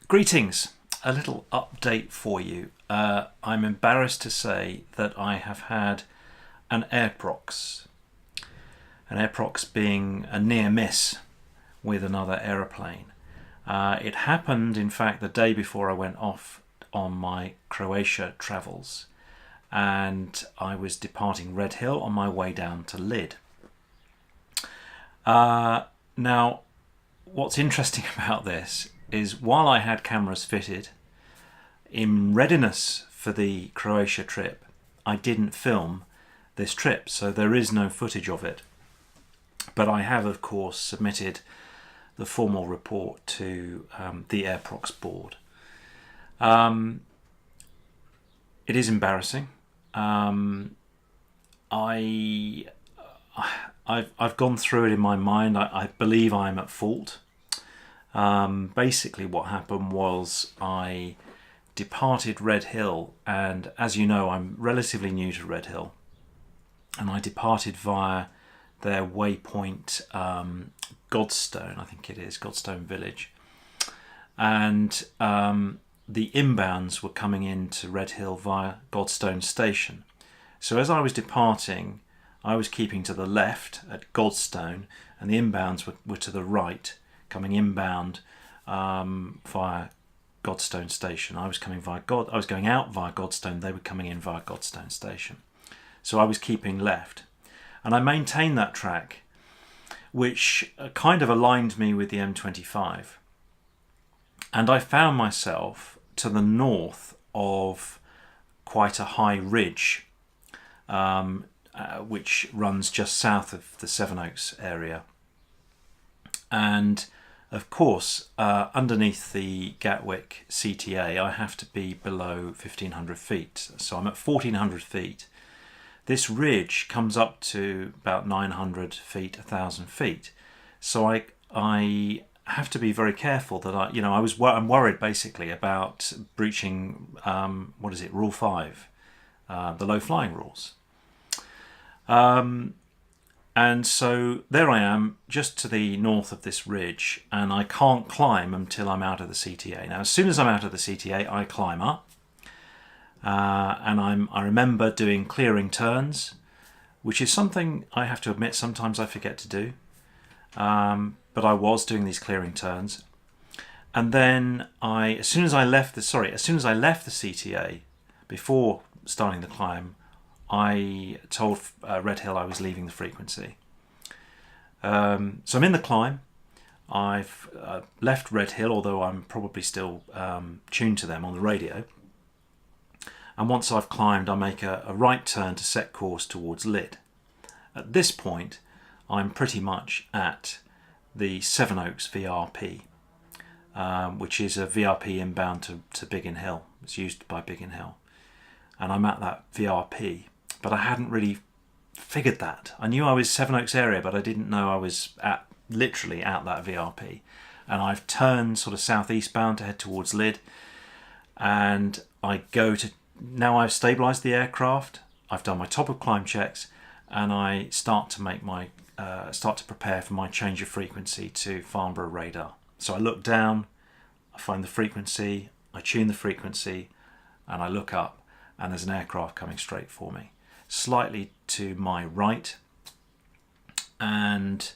Greetings. A little update for you. I'm embarrassed to say that I have had an AIRPROX. An AIRPROX being a near miss with another aeroplane. It happened, in fact, the day before I went off on my Croatia travels, and I was departing Red Hill on my way down to Lydd. Now, what's interesting about this is while I had cameras fitted, in readiness for the Croatia trip, I didn't film this trip, so there is no footage of it. But I have, of course, submitted the formal report to the AIRPROX board. It is embarrassing. I've gone through it in my mind. I believe I'm at fault. Basically what happened was I departed Red Hill, and as you know, I'm relatively new to Red Hill, and I departed via their waypoint, Godstone, I think it is, Godstone Village, and the inbounds were coming into Red Hill via Godstone Station. So as I was departing, I was keeping to the left at Godstone, and the inbounds were to the right, coming inbound via Godstone Station. I was going out via Godstone. They were coming in via Godstone Station. So I was keeping left, and I maintained that track, which kind of aligned me with the M25. And I found myself to the north of quite a high ridge, which runs just south of the Sevenoaks area. And of course, underneath the Gatwick CTA, I have to be below 1,500 feet. So I'm at 1,400 feet. This ridge comes up to about 900 feet, 1,000 feet. So I have to be very careful that I'm worried basically about breaching, Rule 5, the low flying rules. And so there I am, just to the north of this ridge, and I can't climb until I'm out of the CTA. Now, as soon as I'm out of the CTA, I climb up, and I remember doing clearing turns, which is something I have to admit sometimes I forget to do. But I was doing these clearing turns, and then as soon as I left the CTA, before starting the climb, I told Red Hill I was leaving the frequency. So I'm in the climb. I've left Red Hill, although I'm probably still tuned to them on the radio. And once I've climbed, I make a right turn to set course towards Lydd. At this point, I'm pretty much at the Sevenoaks VRP, which is a VRP inbound to Biggin Hill. It's used by Biggin Hill. And I'm at that VRP. But I hadn't really figured that. I knew I was Sevenoaks area, but I didn't know I was literally at that VRP. And I've turned sort of southeastbound to head towards Lydd, and now I've stabilised the aircraft. I've done my top of climb checks, and I start to prepare for my change of frequency to Farnborough radar. So I look down, I find the frequency, I tune the frequency, and I look up, and there's an aircraft coming straight for me, slightly to my right, and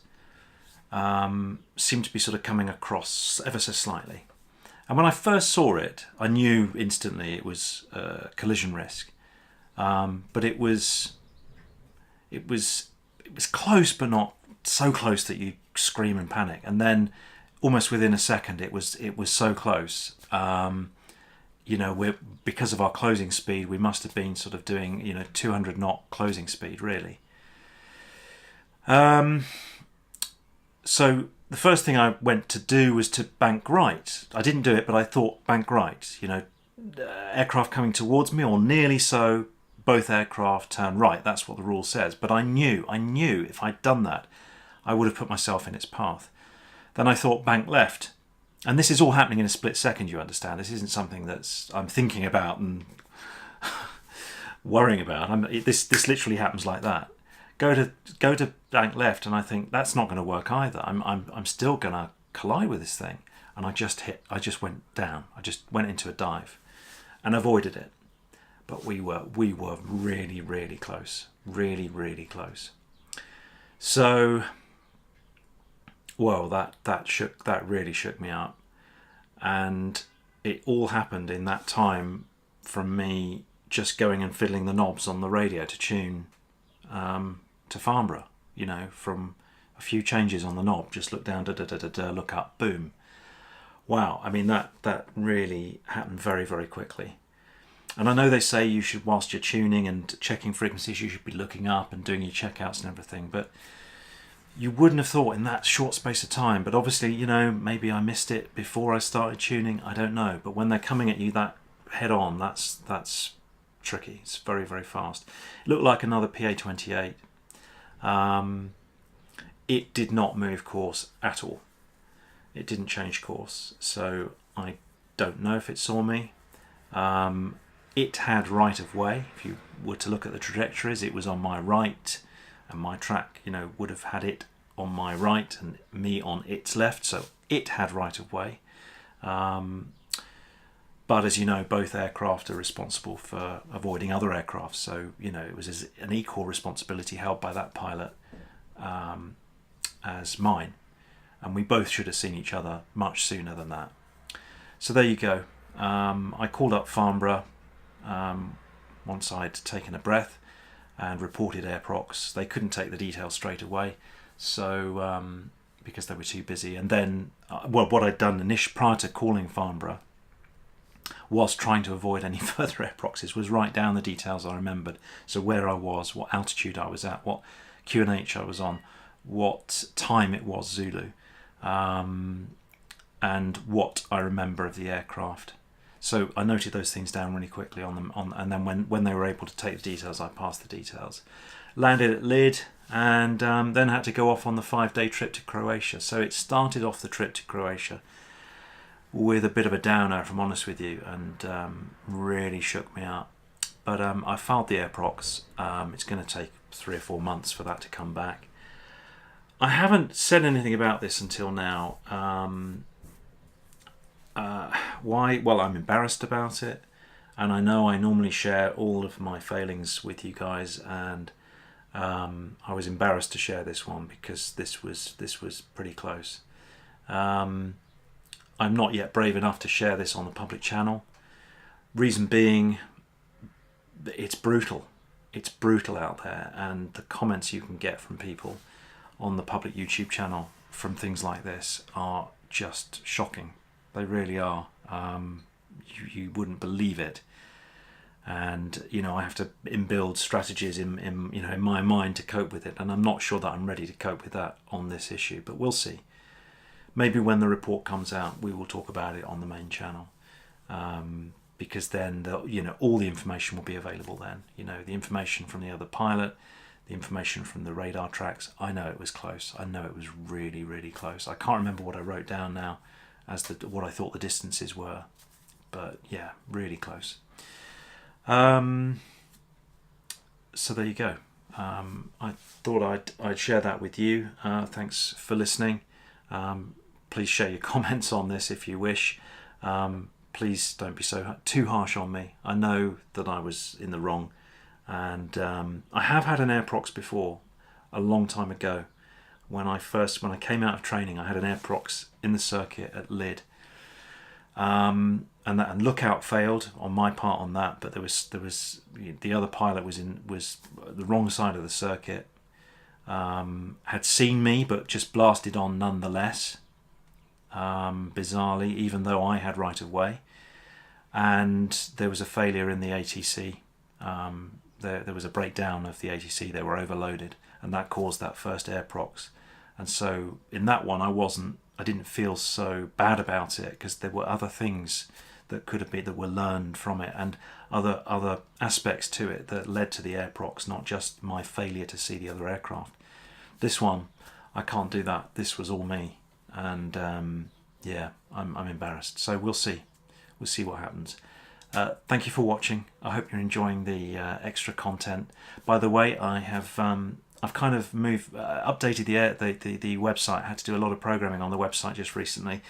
seemed to be sort of coming across ever so slightly. And when I first saw it, I knew instantly it was collision risk, but it was close, but not so close that you scream and panic. And then, almost within a second, it was so close. Because of our closing speed, we must have been sort of doing 200 knot closing speed, really. So the first thing I went to do was to bank right. I didn't do it, but I thought bank right. Aircraft coming towards me, or nearly so, both aircraft turn right. That's what the rule says. But I knew if I'd done that, I would have put myself in its path. Then I thought bank left. And this is all happening in a split second, you understand. This isn't something I'm thinking about and worrying about. This literally happens like that. Go to bank left, and I think that's not going to work either. I'm still going to collide with this thing. and I just went down. I just went into a dive and avoided it. But we were really, really close. Really, really close. So, well, that really shook me up. And it all happened in that time from me just going and fiddling the knobs on the radio to tune to Farnborough, from a few changes on the knob, just look down, look up, boom. Wow, I mean, that really happened very, very quickly. And I know they say you should, whilst you're tuning and checking frequencies, you should be looking up and doing your checkouts and everything, but you wouldn't have thought in that short space of time. But obviously, maybe I missed it before I started tuning, I don't know. But when they're coming at you that head on, that's tricky. It's very, very fast. It looked like another PA-28. It did not move course at all. It didn't change course, so I don't know if it saw me. It had right of way. If you were to look at the trajectories, it was on my right, and my track, would have had it on my right and me on its left, so it had right of way. But as you know, both aircraft are responsible for avoiding other aircraft, so it was an equal responsibility held by that pilot as mine, and we both should have seen each other much sooner than that. So there you go. I called up Farnborough once I'd taken a breath and reported AIRPROX. They couldn't take the details straight away, so because they were too busy. And then, what I'd done prior to calling Farnborough, whilst trying to avoid any further AIRPROXes, was write down the details I remembered. So where I was, what altitude I was at, what QNH I was on, what time it was Zulu, and what I remember of the aircraft. So I noted those things down really quickly on them, and then when they were able to take the details, I passed the details. Landed at Lid, and then had to go off on the 5-day trip to Croatia. So it started off the trip to Croatia with a bit of a downer, if I'm honest with you, and really shook me up. But I filed the AIRPROX. It's going to take 3 or 4 months for that to come back. I haven't said anything about this until now. Why? Well, I'm embarrassed about it, and I know I normally share all of my failings with you guys, and I was embarrassed to share this one because this was pretty close. I'm not yet brave enough to share this on the public channel. Reason being, it's brutal. It's brutal out there, and the comments you can get from people on the public YouTube channel from things like this are just shocking. They really are. You wouldn't believe it. And I have to build strategies in my mind to cope with it, and I'm not sure that I'm ready to cope with that on this issue, but we'll see. Maybe when the report comes out, we will talk about it on the main channel, because then all the information will be available then. The information from the other pilot, the information from the radar tracks. I know it was close. I know it was really, really close. I can't remember what I wrote down now as what I thought the distances were, but yeah, really close. So there you go. I thought I'd share that with you. Thanks for listening. Please share your comments on this if you wish. Please don't be too harsh on me. I know that I was in the wrong, and I have had an AIRPROX before, a long time ago. When I came out of training, I had an AIRPROX in the circuit at Lid, and lookout failed on my part on that. But there was the other pilot was the wrong side of the circuit, had seen me but just blasted on nonetheless. Bizarrely, even though I had right of way, and there was a failure in the ATC. There was a breakdown of the ATC. They were overloaded, and that caused that first AIRPROX. And so in that one, I didn't feel so bad about it, because there were other things that could have been, that were learned from it, and other aspects to it that led to the AIRPROX, not just my failure to see the other aircraft. This one, I can't do that. This was all me, and yeah, I'm embarrassed. So we'll see what happens. Thank you for watching. I hope you're enjoying the extra content. By the way, I've kind of updated the website. I had to do a lot of programming on the website just recently,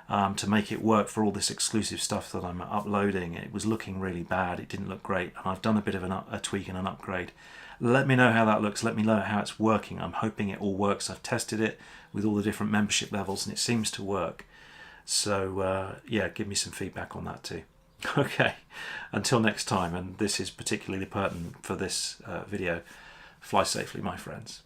to make it work for all this exclusive stuff that I'm uploading. It was looking really bad. It didn't look great, and I've done a bit of a tweak and an upgrade. Let me know how that looks. Let me know how it's working. I'm hoping it all works. I've tested it with all the different membership levels and it seems to work. So yeah, give me some feedback on that too. Okay, until next time, and this is particularly pertinent for this video, fly safely, my friends.